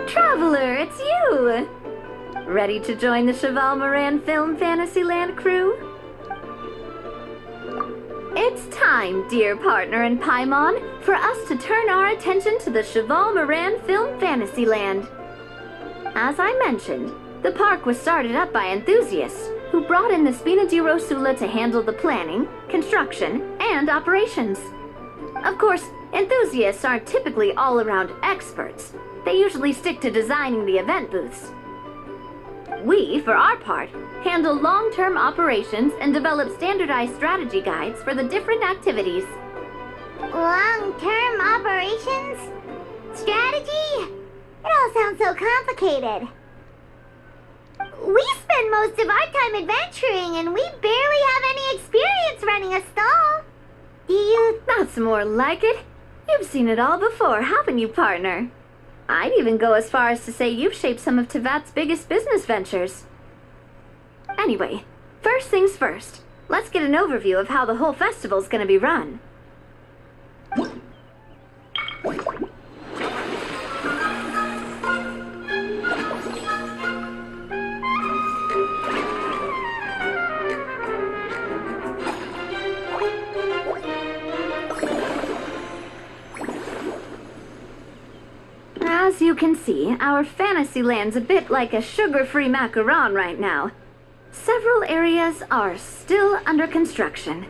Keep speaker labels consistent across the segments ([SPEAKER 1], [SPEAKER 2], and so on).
[SPEAKER 1] Traveler, it's you! Ready to join the Cheval Moran Film Fantasyland crew? It's time, dear partner in Paimon, for us to turn our attention to the Cheval Moran Film Fantasyland. As I mentioned, the park was started up by enthusiasts who brought in the Spina di Rosula to handle the planning, construction, and operations. Of course, enthusiasts aren't typically all-around experts. They usually stick to designing the event booths. We, for our part, handle long-term operations and develop standardized strategy guides for the different activities.
[SPEAKER 2] Long-term operations? Strategy? It all sounds so complicated. We spend most of our time adventuring and we barely have any experience running a stall. Do you...
[SPEAKER 1] That's more like it. You've seen it all before, haven't you, partner? I'd even go as far as to say you've shaped some of Tevat's biggest business ventures. Anyway, first things first. Let's get an overview of how the whole festival's gonna be run. As you can see, our Fantasyland's a bit like a sugar-free macaron right now. Several areas are still under construction.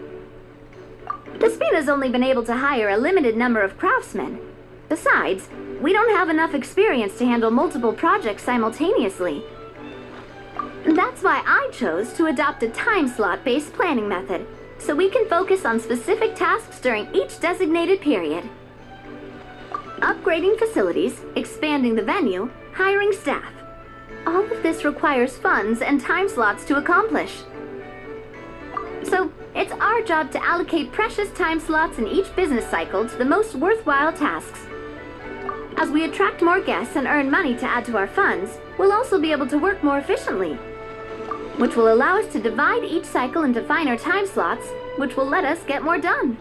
[SPEAKER 1] The Spina's only been able to hire a limited number of craftsmen. Besides, we don't have enough experience to handle multiple projects simultaneously. That's why I chose to adopt a time slot-based planning method, so we can focus on specific tasks during each designated period. Upgrading facilities, expanding the venue, hiring staff. All of this requires funds and time slots to accomplish. So, it's our job to allocate precious time slots in each business cycle to the most worthwhile tasks. As we attract more guests and earn money to add to our funds, we'll also be able to work more efficiently, which will allow us to divide each cycle into finer time slots, which will let us get more done.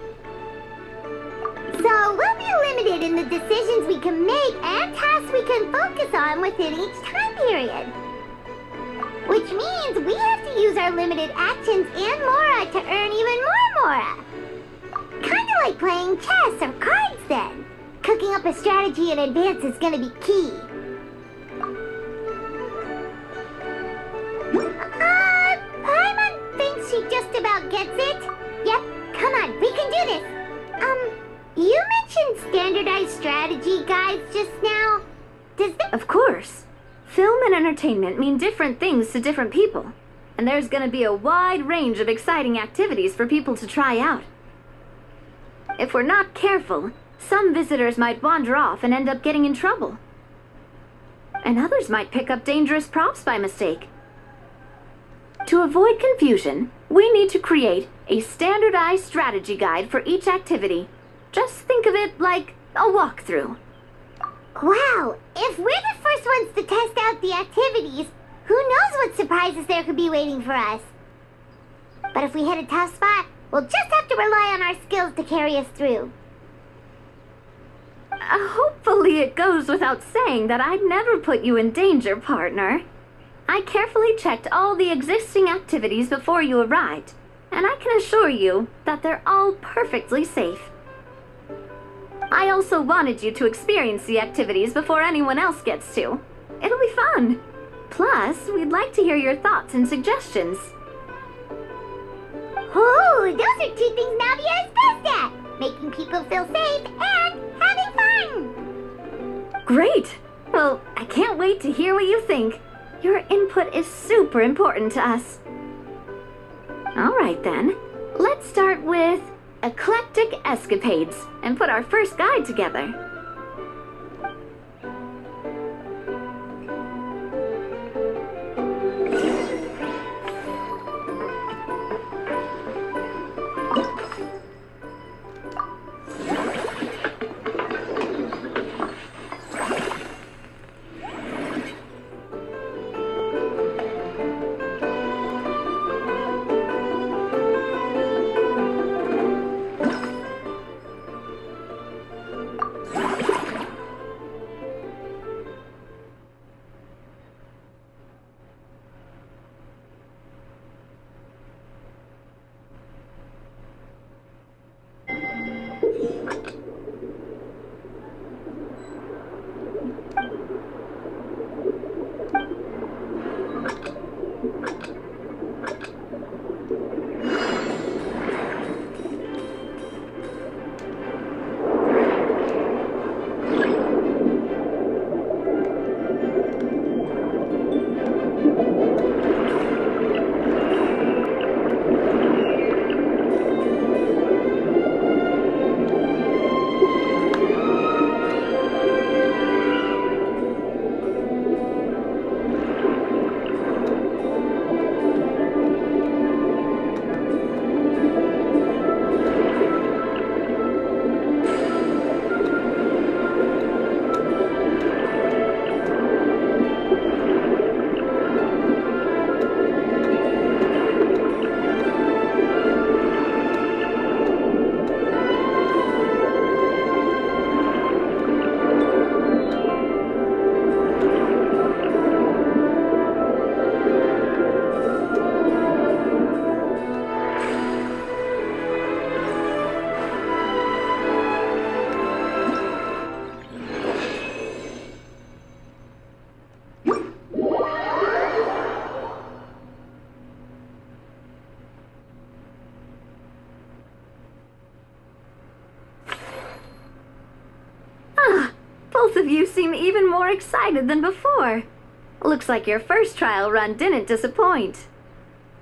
[SPEAKER 2] So we'll be limited in the decisions we can make and tasks we can focus on within each time period. Which means we have to use our limited actions and Mora to earn even more Mora. Kinda like playing chess or cards then. Cooking up a strategy in advance is gonna be key. Paimon thinks she just about gets it. Yep, come on, we can do this. You mentioned standardized strategy guides just now. Does that...
[SPEAKER 1] Of course. Film and entertainment mean different things to different people. And there's gonna be a wide range of exciting activities for people to try out. If we're not careful, some visitors might wander off and end up getting in trouble. And others might pick up dangerous props by mistake. To avoid confusion, we need to create a standardized strategy guide for each activity. Just think of it like a walkthrough.
[SPEAKER 2] Wow, if we're the first ones to test out the activities, who knows what surprises there could be waiting for us. But if we hit a tough spot, we'll just have to rely on our skills to carry us through.
[SPEAKER 1] Hopefully it goes without saying that I'd never put you in danger, partner. I carefully checked all the existing activities before you arrived, and I can assure you that they're all perfectly safe. I also wanted you to experience the activities before anyone else gets to. It'll be fun. Plus, we'd like to hear your thoughts and suggestions.
[SPEAKER 2] Oh, those are two things Navia is best at! Making people feel safe and having fun!
[SPEAKER 1] Great! Well, I can't wait to hear what you think. Your input is super important to us. Alright then, let's start with Eclectic Escapades and put our first guide together. Both of you seem even more excited than before. Looks like your first trial run didn't disappoint.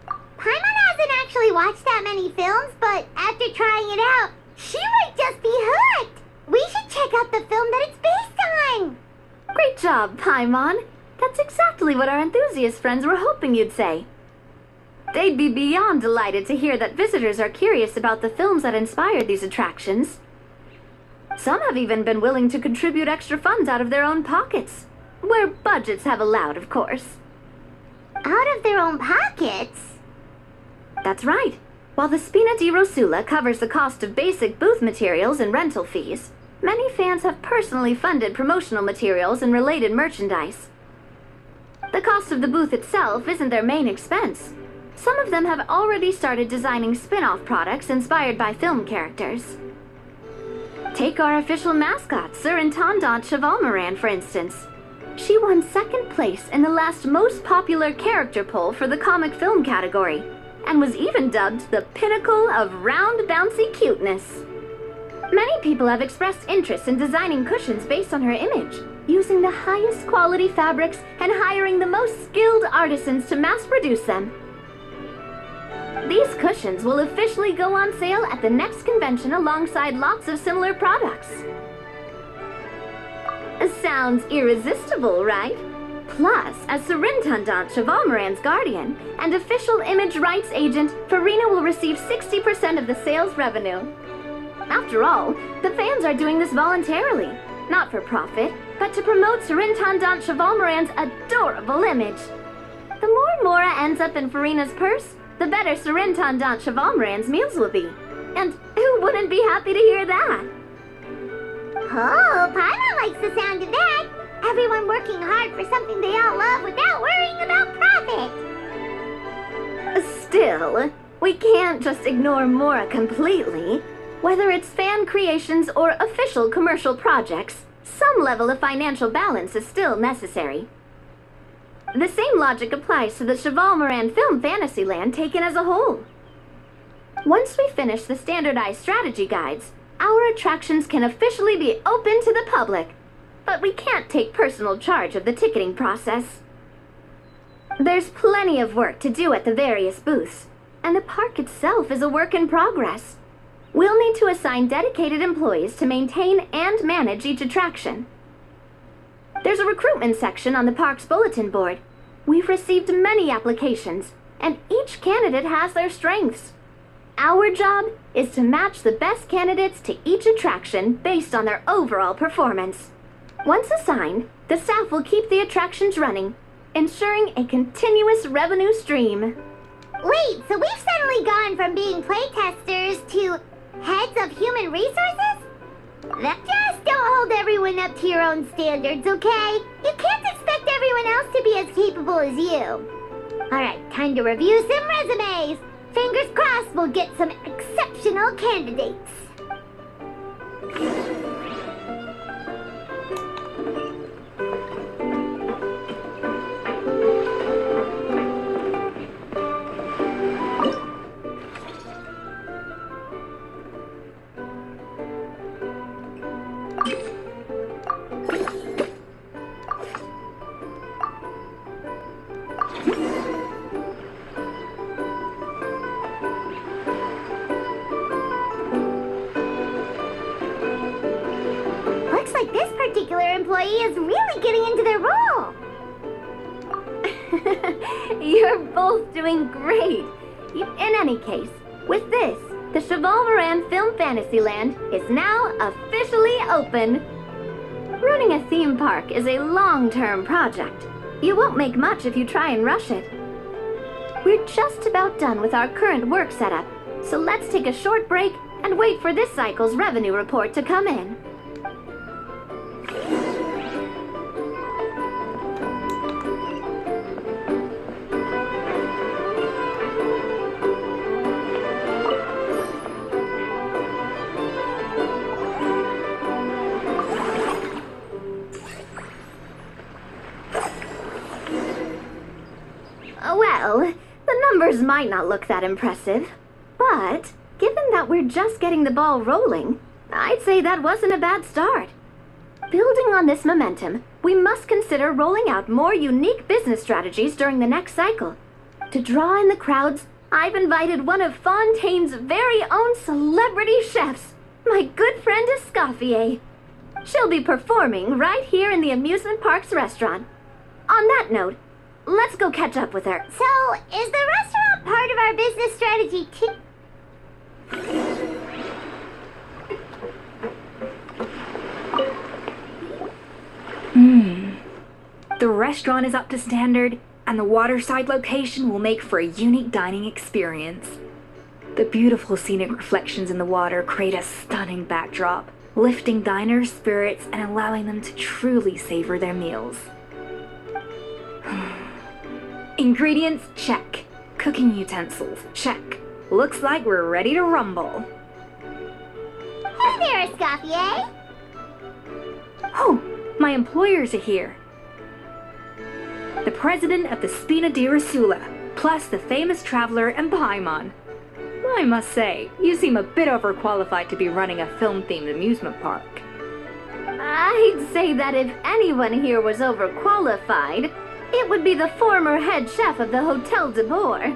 [SPEAKER 2] Paimon hasn't actually watched that many films, but after trying it out, she might just be hooked! We should check out the film that it's based on!
[SPEAKER 1] Great job, Paimon. That's exactly what our enthusiast friends were hoping you'd say. They'd be beyond delighted to hear that visitors are curious about the films that inspired these attractions. Some have even been willing to contribute extra funds out of their own pockets. Where budgets have allowed, of course.
[SPEAKER 2] Out of their own pockets?
[SPEAKER 1] That's right. While the Spina di Rosula covers the cost of basic booth materials and rental fees, many fans have personally funded promotional materials and related merchandise. The cost of the booth itself isn't their main expense. Some of them have already started designing spin-off products inspired by film characters. Take our official mascot, Sir Intendant Chevalmoran, for instance. She won second place in the last most popular character poll for the comic film category, and was even dubbed the pinnacle of round bouncy cuteness. Many people have expressed interest in designing cushions based on her image, using the highest quality fabrics and hiring the most skilled artisans to mass produce them. These cushions will officially go on sale at the next convention alongside lots of similar products. Sounds irresistible, right? Plus, as Surintendant Chevalmoran's guardian and official image rights agent, Farina will receive 60% of the sales revenue. After all, the fans are doing this voluntarily, not for profit, but to promote Surintendant Chevalmoran's adorable image. The more Mora ends up in Farina's purse, the better Surintendant Chevalmoran's meals will be. And who wouldn't be happy to hear that?
[SPEAKER 2] Oh, Paimon likes the sound of that. Everyone working hard for something they all love without worrying about profit.
[SPEAKER 1] Still, We can't just ignore Mora completely. Whether it's fan creations or official commercial projects, some level of financial balance is still necessary. The same logic applies to the Cheval Moran Film Fantasyland taken as a whole. Once we finish the standardized strategy guides, our attractions can officially be open to the public, but we can't take personal charge of the ticketing process. There's plenty of work to do at the various booths, and the park itself is a work in progress. We'll need to assign dedicated employees to maintain and manage each attraction. There's a recruitment section on the park's bulletin board. We've received many applications, and each candidate has their strengths. Our job is to match the best candidates to each attraction based on their overall performance. Once assigned, the staff will keep the attractions running, ensuring a continuous revenue stream.
[SPEAKER 2] Wait, so we've suddenly gone from being playtesters to heads of human resources? Just don't hold everyone up to your own standards, okay? You can't expect everyone else to be as capable as you. Alright, time to review some resumes. Fingers crossed we'll get some exceptional candidates. Looks like this particular employee is really getting into their role.
[SPEAKER 1] You're both doing great. In any case, with this, the Cheval Moran Film Fantasyland is now officially open. Running a theme park is a long-term project. You won't make much if you try and rush it. We're just about done with our current work setup, so let's take a short break and wait for this cycle's revenue report to come in. Well, the numbers might not look that impressive, but given that we're just getting the ball rolling, I'd say that wasn't a bad start. Building on this momentum, we must consider rolling out more unique business strategies during the next cycle. To draw in the crowds, I've invited one of Fontaine's very own celebrity chefs, my good friend Escoffier. She'll be performing right here in the amusement park's restaurant. On that note, let's go catch up with her.
[SPEAKER 2] So, is the restaurant part of our business strategy too?
[SPEAKER 3] The restaurant is up to standard, and the waterside location will make for a unique dining experience. The beautiful scenic reflections in the water create a stunning backdrop, lifting diners' spirits and allowing them to truly savor their meals. Ingredients, check. Cooking utensils, check. Looks like we're ready to rumble.
[SPEAKER 2] Hey there, Escoffier!
[SPEAKER 3] Oh, my employers are here. The president of the Spina di Rosula, plus the famous traveler and Paimon. I must say, you seem a bit overqualified to be running a film-themed amusement park.
[SPEAKER 1] I'd say that if anyone here was overqualified, it would be the former head chef of the Hotel de Boer.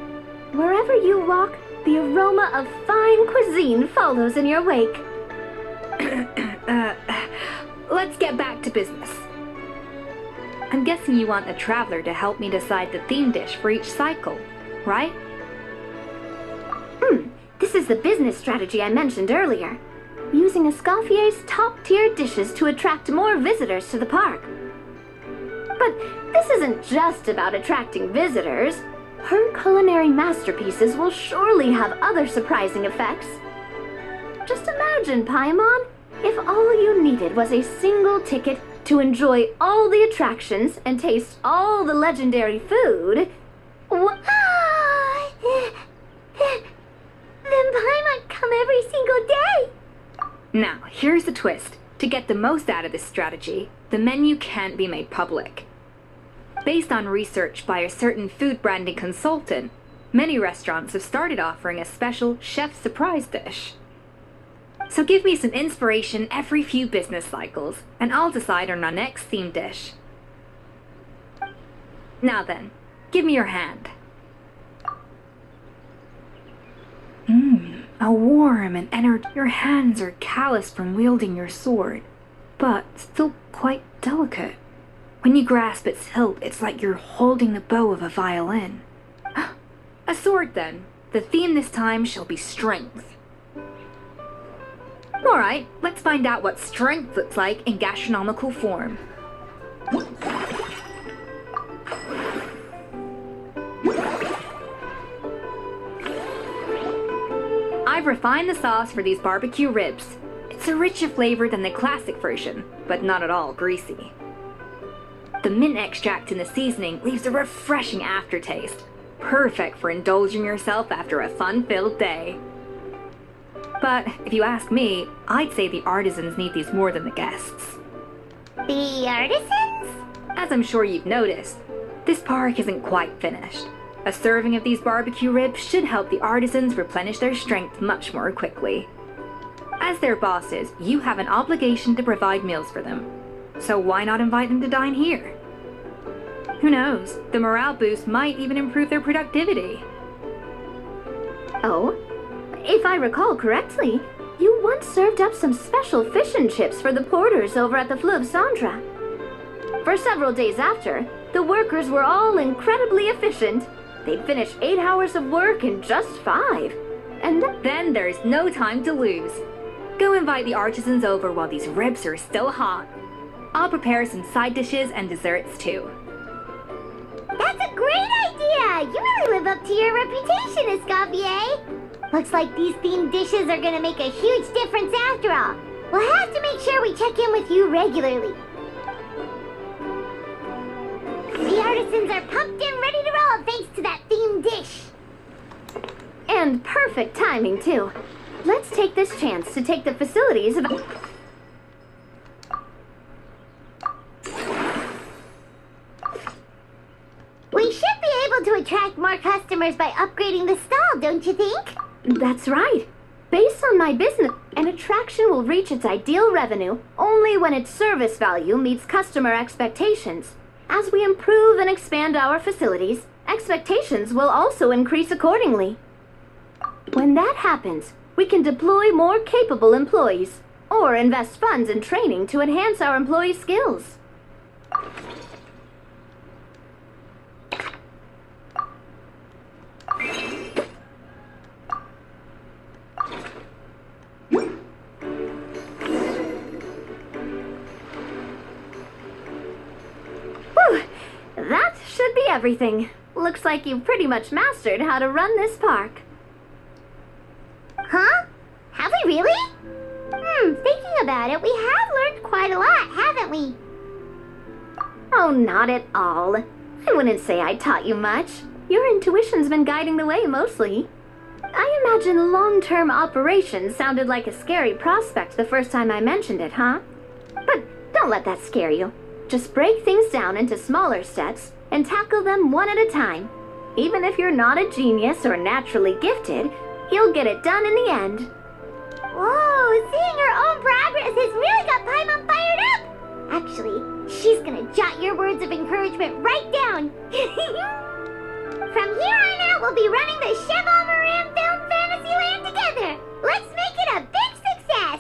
[SPEAKER 1] Wherever you walk, the aroma of fine cuisine follows in your wake.
[SPEAKER 3] Let's get back to business. I'm guessing you want the traveler to help me decide the theme dish for each cycle, right?
[SPEAKER 1] This is the business strategy I mentioned earlier. Using Escoffier's top-tier dishes to attract more visitors to the park. But this isn't just about attracting visitors. Her culinary masterpieces will surely have other surprising effects. Just imagine, Paimon, if all you needed was a single ticket to enjoy all the attractions and taste all the legendary food.
[SPEAKER 3] Now, here's the twist. To get the most out of this strategy, the menu can't be made public. Based on research by a certain food branding consultant, many restaurants have started offering a special chef surprise dish. So give me some inspiration every few business cycles, and I'll decide on our next theme dish. Now then, give me your hand. A warm and energetic. Your hands are calloused from wielding your sword, but still quite delicate. When you grasp its hilt, it's like you're holding the bow of a violin. A sword, then. The theme this time shall be strength. Alright, let's find out what strength looks like in gastronomical form. I've refined the sauce for these barbecue ribs. It's a richer flavor than the classic version, but not at all greasy. The mint extract in the seasoning leaves a refreshing aftertaste, perfect for indulging yourself after a fun-filled day. But if you ask me, I'd say the artisans need these more than the guests.
[SPEAKER 2] The artisans?
[SPEAKER 3] As I'm sure you've noticed, this park isn't quite finished. A serving of these barbecue ribs should help the artisans replenish their strength much more quickly. As their bosses, you have an obligation to provide meals for them. So why not invite them to dine here? Who knows, the morale boost might even improve their productivity.
[SPEAKER 1] Oh, if I recall correctly, you once served up some special fish and chips for the porters over at the Fleuve Sandra. For several days after, the workers were all incredibly efficient. They'd finish 8 hours of work in just 5. And
[SPEAKER 3] then there's no time to lose. Go invite the artisans over while these ribs are still hot. I'll prepare some side dishes and desserts too.
[SPEAKER 2] That's a great idea! You really live up to your reputation, Escoffier! Looks like these themed dishes are gonna make a huge difference after all. We'll have to make sure we check in with you regularly. The artisans are pumped and ready to roll thanks to that themed dish.
[SPEAKER 1] And perfect timing, too. Let's take this chance to take the facilities of...
[SPEAKER 2] We should be able to attract more customers by upgrading the stall, don't you think?
[SPEAKER 1] That's right. Based on my business, an attraction will reach its ideal revenue only when its service value meets customer expectations. As we improve and expand our facilities, expectations will also increase accordingly. When that happens, we can deploy more capable employees or invest funds in training to enhance our employees' skills. Whew, that should be everything. Looks like you've pretty much mastered how to run this park.
[SPEAKER 2] Huh? Have we really? Thinking about it, we have learned quite a lot, haven't we?
[SPEAKER 1] Oh, not at all. I wouldn't say I taught you much. Your intuition's been guiding the way mostly. I imagine long-term operations sounded like a scary prospect the first time I mentioned it, huh? But don't let that scare you. Just break things down into smaller steps and tackle them one at a time. Even if you're not a genius or naturally gifted, you'll get it done in the end.
[SPEAKER 2] Whoa, seeing her own progress has really got Paimon fired up! Actually, she's gonna jot your words of encouragement right down. From here on out, we'll be running the Cheval Moran Film Fantasyland together! Let's make it a big success!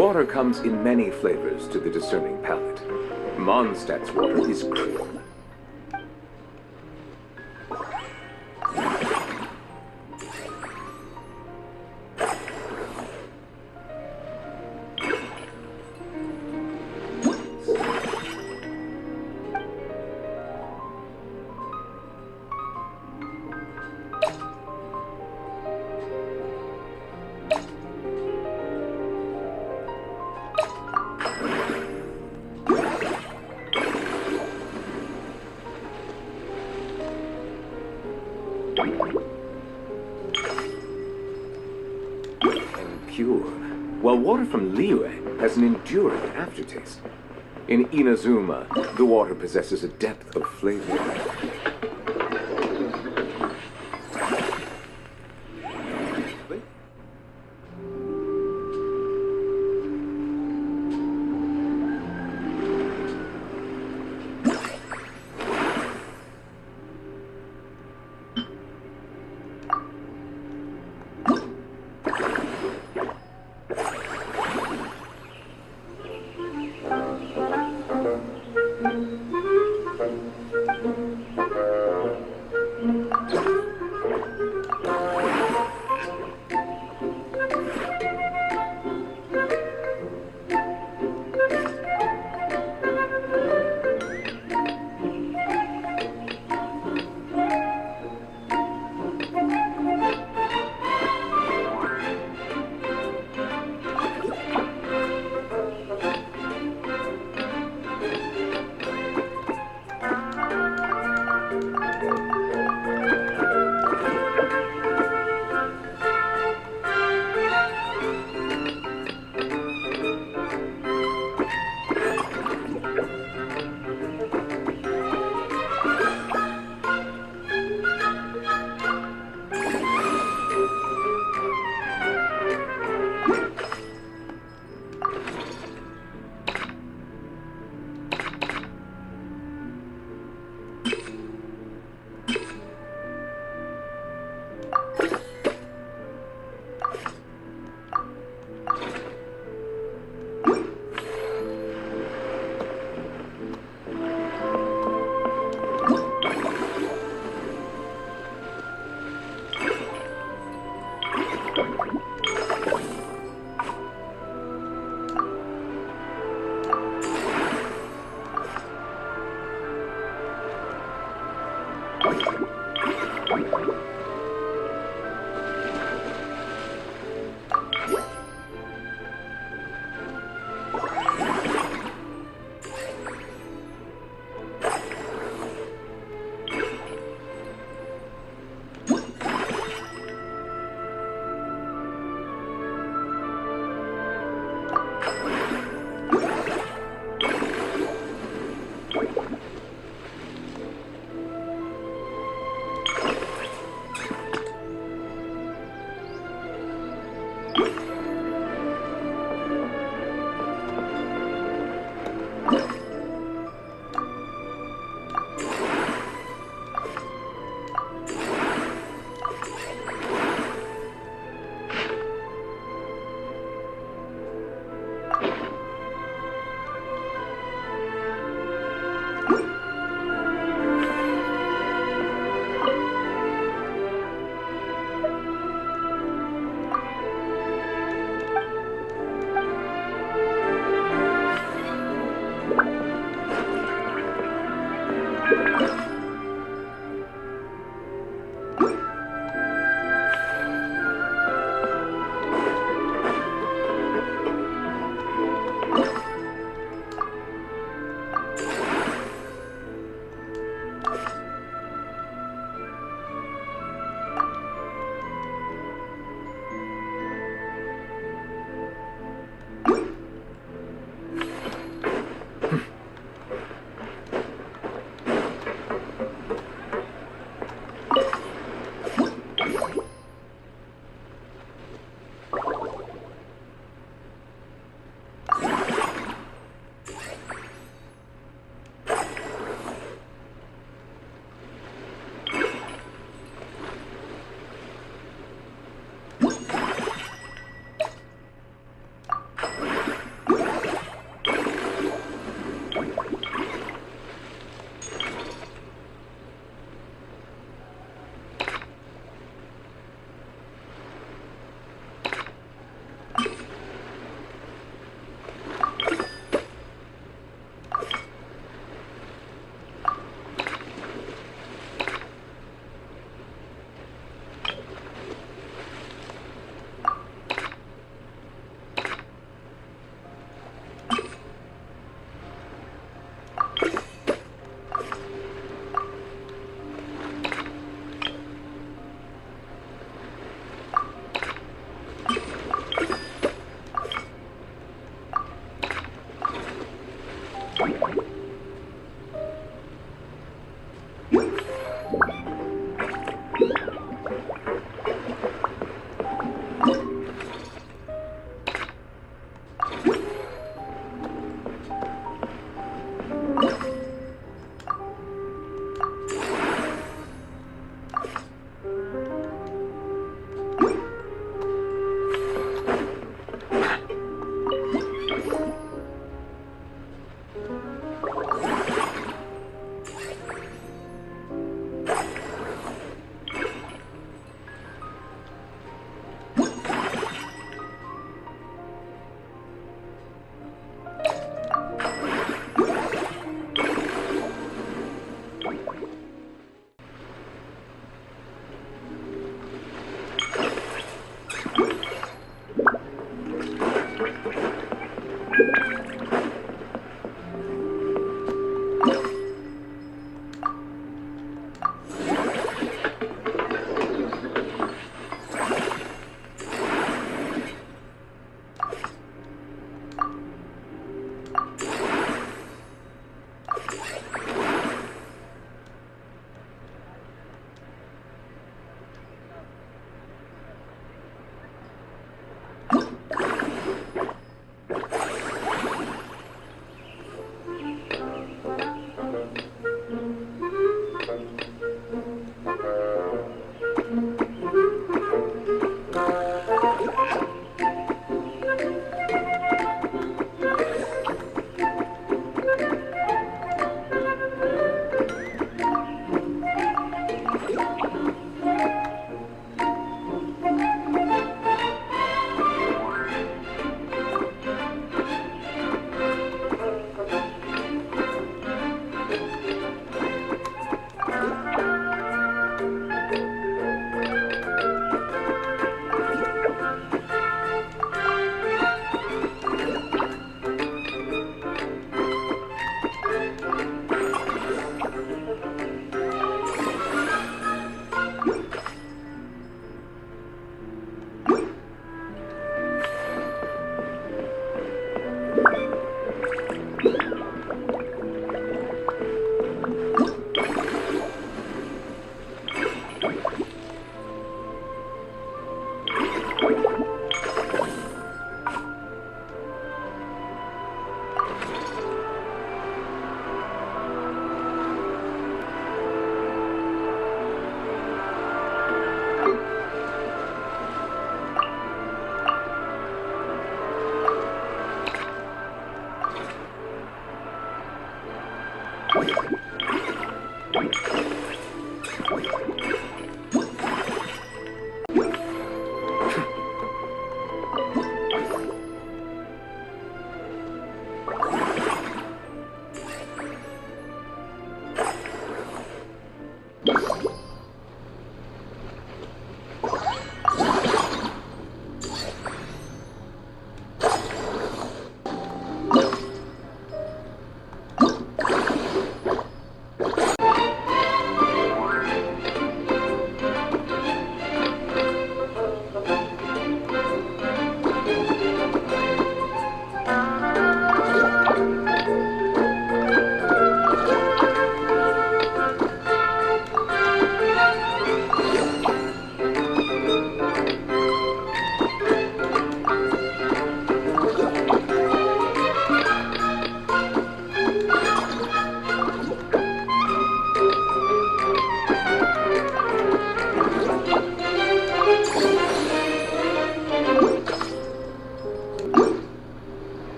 [SPEAKER 4] Water comes in many flavors to the discerning palate. Mondstadt's water is cream. while water from Liyue has an enduring aftertaste. In Inazuma, the water possesses a depth of flavor.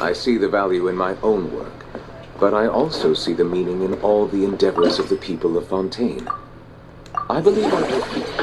[SPEAKER 4] I see the value in my own work, but I also see the meaning in all the endeavors of the people of Fontaine. I believe I will...